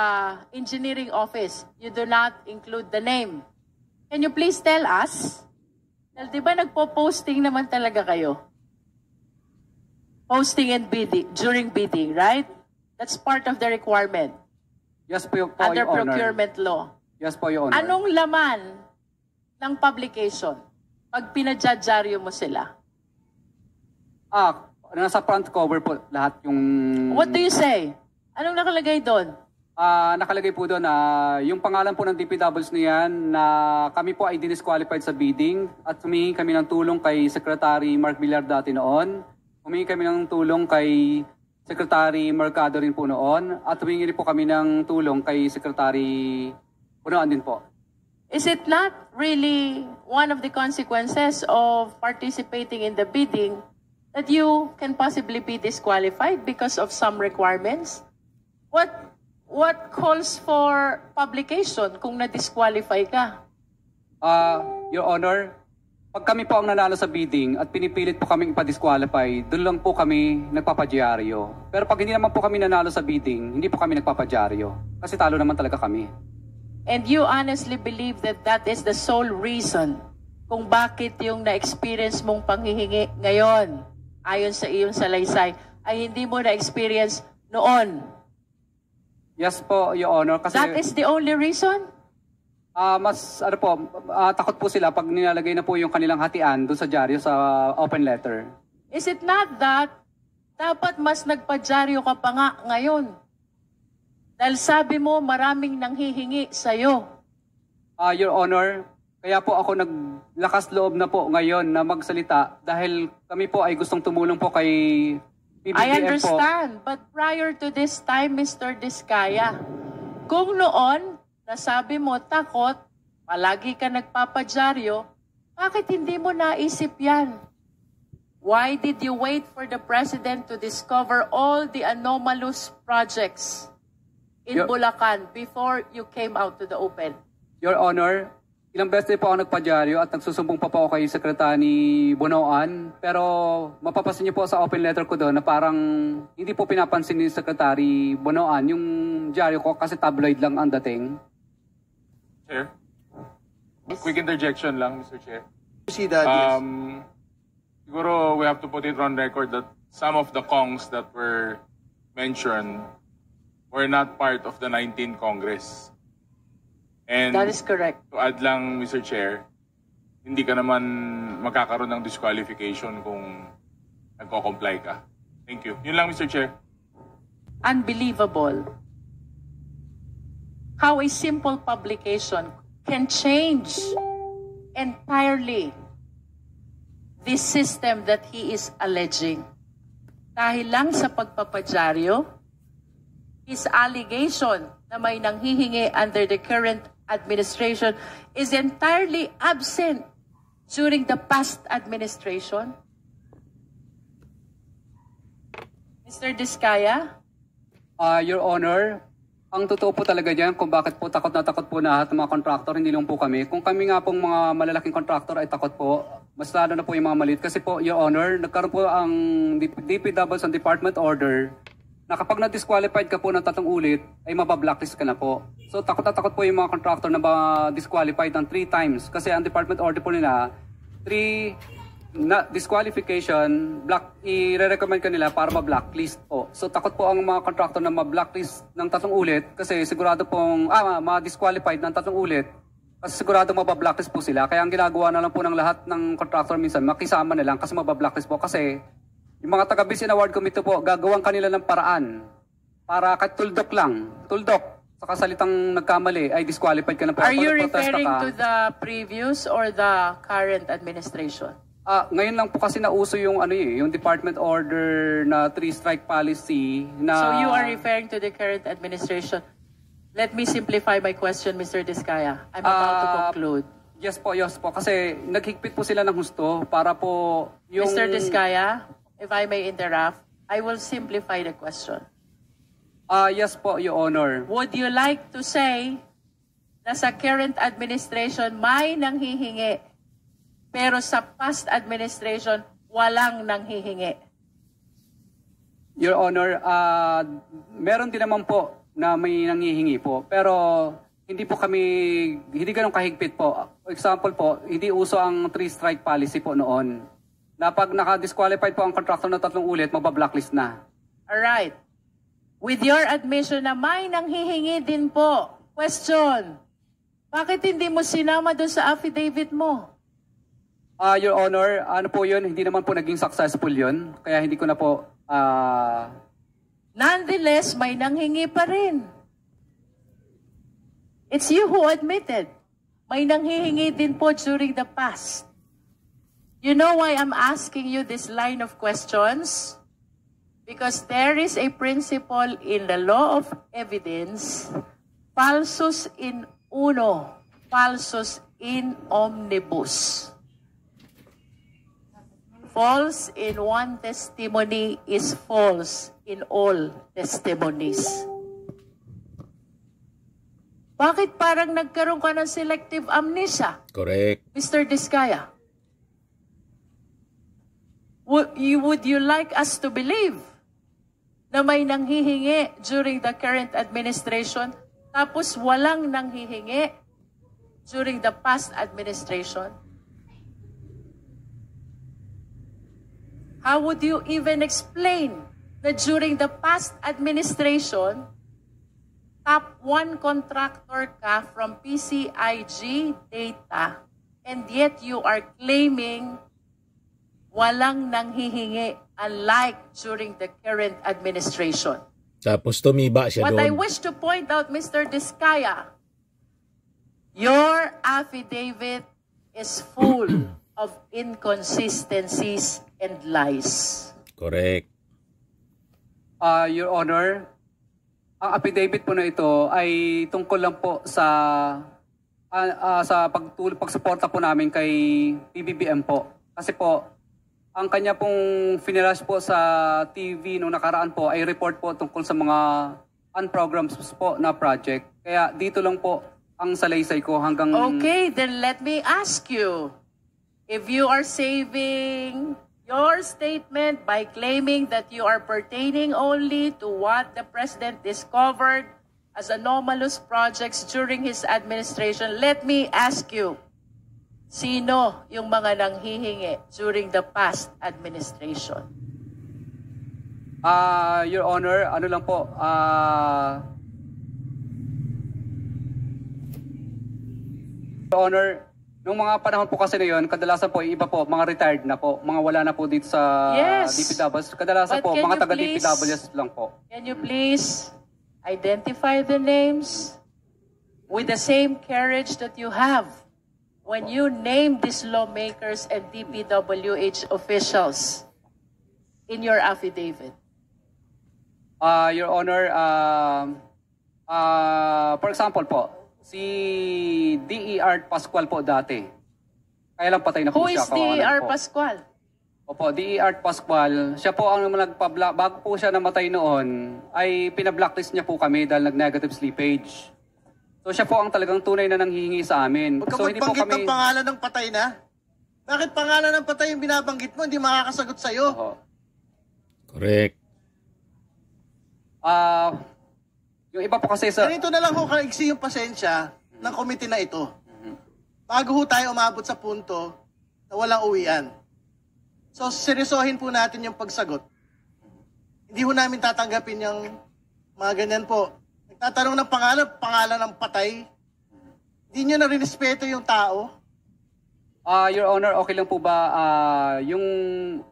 engineering office. You do not include the name. Can you please tell us? Di ba nagpo-posting naman talaga kayo? Posting and bidding, during bidding, right? That's part of the requirement Yes po, under Your Honor. procurement law. Yes po, Your Honor. Anong laman ng publication pag pinadyaryo mo sila? Nasa front cover po lahat yung... What do you say? Anong nakalagay doon? Nakalagay po doon na yung pangalan po ng DPWs na yan na kami po ay disqualified sa bidding at humingi kami ng tulong kay Secretary Mark Villar dati noon. Humingi kami ng tulong kay Secretary Mercado rin po noon at humingi rin po kami ng tulong kay Secretary Punoan din po. Is it not really one of the consequences of participating in the bidding that you can possibly be disqualified because of some requirements? What calls for publication kung na-disqualify ka? Your Honor, pag kami po ang nanalo sa bidding at pinipilit po kaming ipa-disqualify, doon lang po kami nagpapadyaryo. Pero pag hindi naman po kami nanalo sa bidding, hindi po kami nagpapadyaryo. Kasi talo naman talaga kami. And you honestly believe that that is the sole reason kung bakit yung na-experience mong panghihingi ngayon, ayon sa iyong salaysay, ay hindi mo na-experience noon? Yes po, Your Honor. Kasi, That is the only reason? takot po sila pag nilalagay na po yung kanilang hatian doon sa dyaryo sa open letter. Is it not that dapat mas nagpadyaryo ka pa nga ngayon? Dahil sabi mo maraming nanghihingi sa'yo. Your Honor, kaya po ako naglakas loob na po ngayon na magsalita dahil kami po ay gustong tumulong po kay PBBM po. I understand, but prior to this time, Mr. Diskaya, kung noon, nasabi mo takot, palagi ka nagpapadyaryo, bakit hindi mo naisip yan? Why did you wait for the President to discover all the anomalous projects in Bulacan before you came out to the open? Your Honor, ilang beses po ako nagpadyaryo at nagsusumbong pa po ako kay Secretary Bonoan, pero mapapasin niyo po sa open letter ko doon na parang hindi po pinapansin ni Secretary Bonoan yung dyaryo ko kasi tabloid lang ang dating. Chair? Quick interjection lang, Mr. Chair. See that, yes. Siguro we have to put it on record that some of the Kongs that were mentioned were not part of the 19th Congress. And That is correct. to add lang, Mr. Chair, hindi ka naman magkakaroon ng disqualification kung nagko-comply ka. Thank you. Yun lang, Mr. Chair. Unbelievable how a simple publication can change entirely this system that he is alleging. Dahil lang sa pagpapadyaryo, his allegation na may nanghihingi under the current administration is entirely absent during the past administration. Mr. Diskaya? Your Honor, ang totoo po talaga dyan kung bakit po takot po na lahat ng mga contractor, hindi lang po kami. Kung kami nga pong mga malalaking contractor ay takot po, mas lalo na po yung mga maliit. Kasi po, Your Honor, nagkaroon po ang DPWs ang department order na kapag na-disqualified ka po ng 3 ulit, ay mabablacklist ka na po. So takot na takot po yung mga contractor na ma-disqualified ng 3 times. Kasi ang department order po nila, 3 na disqualification, i-recommend ka nila para ma-blacklist po. So takot po ang mga contractor na ma-blacklist ng 3 ulit kasi sigurado pong ma-disqualified ng 3 ulit kasi sigurado ma-blacklist po sila. Kaya ang ginagawa na lang po ng lahat ng contractor minsan, makisama na lang kasi ma-blacklist po kasi yung mga taga-Basin Award Committee po, gagawang kanila ng paraan para kahit tuldok sa kasalitang nagkamali ay disqualified ka na po. Are you referring to the previous or the current administration? Ngayon lang po kasi nauso yung yung department order na 3-strike policy na... So you are referring to the current administration. Let me simplify my question, Mr. Diskaya. I'm about to conclude. Yes po. Kasi naghigpit po sila ng husto para po yung... Mr. Diskaya, if I may interrupt, I will simplify the question. Yes po, Your Honor. Would you like to say na sa current administration may nanghihingi pero sa past administration, walang nanghihingi? Your Honor, meron din naman po na may nanghihingi po. Pero hindi ganun kahigpit po. For example po, hindi uso ang 3-strike policy po noon. Na pag naka-disqualified po ang contractor na 3 ulit, magba-blacklist na. Alright. With your admission na may nanghihingi din po, question, bakit hindi mo sinama doon sa affidavit mo? Your Honor, ano po yun, hindi naman po naging successful yun. Kaya hindi ko na po... Nonetheless, may nanghingi pa rin. It's you who admitted. May nanghihingi din po during the past. You know why I'm asking you this line of questions? Because there is a principle in the law of evidence, falsus in uno, falsus in omnibus. False in one testimony is false in all testimonies. Bakit parang nagkaroon ka ng selective amnesia? Correct. Mr. Diskaya? Would you like us to believe na may nanghihingi during the current administration tapos walang nanghihingi during the past administration? How would you even explain that during the past administration, top 1 contractor ka from PCIG data, and yet you are claiming walang nanghihingi unlike during the current administration? Tapos tumiba siya What I doon. wish to point out, Mr. Diskaya, your affidavit is full of inconsistencies and lies. Correct. Your Honor, ang affidavit po na ito ay tungkol lang po sa pagsuporta po namin kay PBBM po. Kasi po, ang kanya pong finirash po sa TV nung nakaraan po ay report po tungkol sa mga unprograms po na project. Kaya dito lang po ang salaysay ko hanggang... Okay, then let me ask you, if you are saving your statement by claiming that you are pertaining only to what the President discovered as anomalous projects during his administration, let me ask you, sino yung mga nanghihingi during the past administration? Your Honor, ano lang po, Your Honor, nung mga panahon po kasi na yun, kadalasan po, yung iba po, mga retired na po, mga wala na po dito sa Yes. DPWs. Kadalasan But po, can mga you taga please- DPWs lang po. Can you please identify the names with the same courage that you have when you name these lawmakers and DPWH officials in your affidavit? Your Honor, for example po, si D.E.R. Pascual po dati. Kaya lang patay na po Who siya. is D.R. kawalan po. Pascual? Opo, D.E.R. Pascual. Siya po ang nagpa-block. Bago po siya namatay noon, ay pinablocklist niya po kami dahil nag-negative slippage. So siya po ang talagang tunay na nanghihingi sa amin. Huwag ka So hindi po magbanggit kami... ng pangalan ng patay na. Bakit pangalan ng patay yung binabanggit mo? Hindi makakasagot sa'yo. Oho. Correct. Yung iba po kasi sa... Ganito na lang ho kaigsi yung pasensya ng komite na ito. Bago ho tayo umabot sa punto na walang uwian. So, seryosohin po natin yung pagsagot. Hindi ho namin tatanggapin yung mga ganyan po. Nagtatanong ng pangalan ng patay. Hindi nyo na rinespeto yung tao. Your Honor, okay lang po ba yung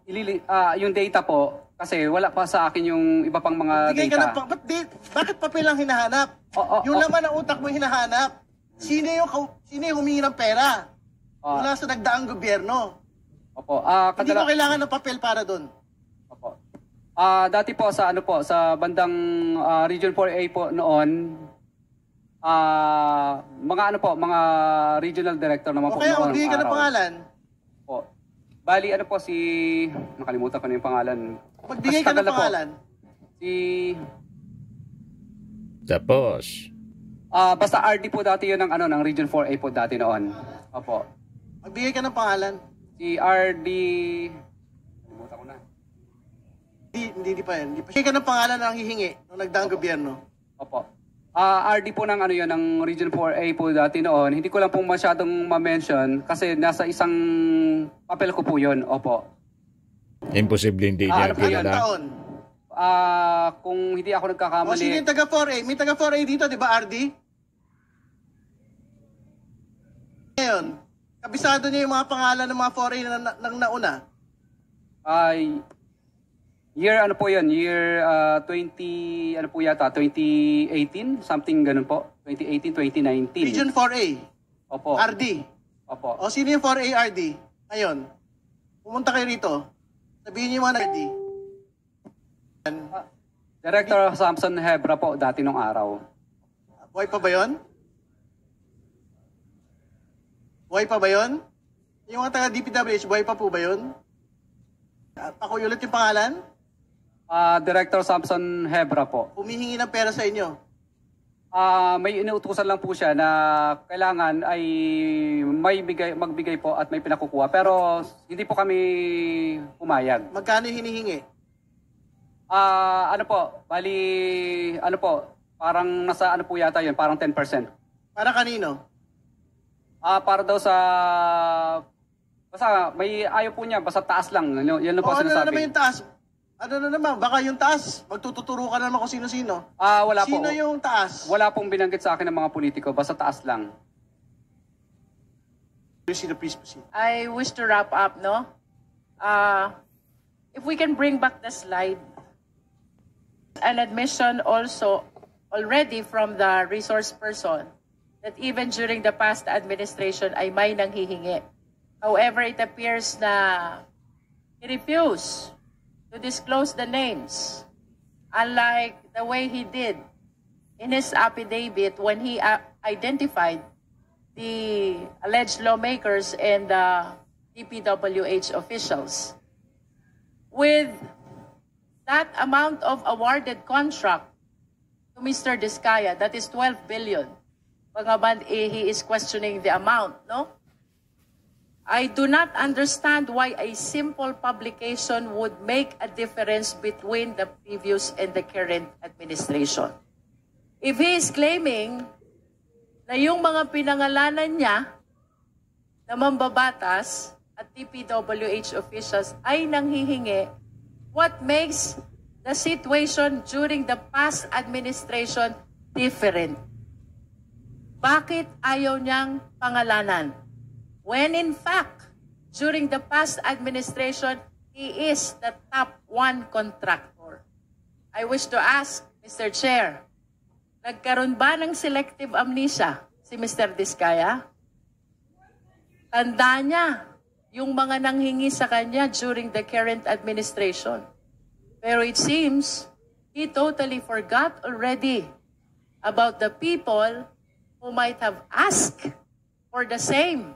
data po? Kasi wala pa sa akin yung iba pang mga Bigay ka data. bakit papel ang hinahanap? Yung laman ng utak mo hinahanap. Sino yung humingi ng pera? Mula sa nagdaang gobyerno. Opo. Hindi ko kailangan ng papel para doon. Opo. Dati po sa sa bandang Region 4A po noon, mga regional director naman po Okay, noon. magbigay ka ng pangalan. Po. Bali po nakalimutan ko na yung pangalan. Magbigay Mas ka ng tagal na po. pangalan. Tapos, Basta RD po dati yun ng Region 4A po dati noon. Opo. Magbigay ka ng pangalan. Si RD... Nakalimutan ko na. Hindi pa yan. Magbigay ka ng pangalan ng hihingi nung nagdaang gobyerno. Opo. RD po ng Region 4A po dati noon. Hindi ko lang po masyadong ma-mention kasi nasa isang papel ko po yun. Opo. imposible hindi niya Ano po yan? Anong kilala. taon? Kung hindi ako O nagkakamali... sino yung taga 4A? May taga 4A dito, di ba, RD? Ngayon, Kabisado niyo yung mga pangalan ng mga foreign na nauna? Year ano po yun? Year 20, ano po yata? 2018? Something ganun po. 2018, 2019. Region 4A. Opo. RD. Opo. O sino yung 4A RD? Ngayon, pumunta kayo rito. Sabihin niyo yung mga RD. Director Samson Hebra po, dati nung araw. Buhay pa ba yun? Buhay pa ba yun? Yung mga taga DPWH, buhay pa po ba yun? Pakuulit yung pangalan? Director Samson Hebra po. Humihingi ng pera sa inyo. May inuutusan lang po siya na kailangan ay magbigay po at may pinakukuha. Pero hindi po kami pumayag. Magkano yung hinihingi? Ano po, bali, ano po, parang nasa ano po yata yun, parang 10%. Para kanino? Para daw sa, basta may ayaw po niya, basta taas lang. Yan lang po Ano na sinasabi. naman yung taas? Ano na naman? Baka yung taas, magtututuro ka na naman kung sino-sino. Wala po. Sino yung taas? Wala pong binanggit sa akin ng mga politiko, basta taas lang. Please proceed. I wish to wrap up, no? If we can bring back the slide. An admission also already from the resource person that even during the past administration ay may nanghihingi. However, it appears na he refused to disclose the names, unlike the way he did in his affidavit when he identified the alleged lawmakers and the DPWH officials. With that amount of awarded contract to Mr. Diskaya, that is 12 billion, Pangaban, he is questioning the amount, no? I do not understand why a simple publication would make a difference between the previous and the current administration. If he is claiming na yung mga pinangalanan niya na mambabatas at DPWH officials ay nanghihingi, what makes the situation during the past administration different? Bakit ayaw niyang pangalanan? When in fact, during the past administration, he is the top 1 contractor. I wish to ask, Mr. Chair, nagkaroon ba ng selective amnesia si Mr. Diskaya? Tanda niya yung mga nanghingi sa kanya during the current administration. Pero it seems he totally forgot already about the people who might have asked for the same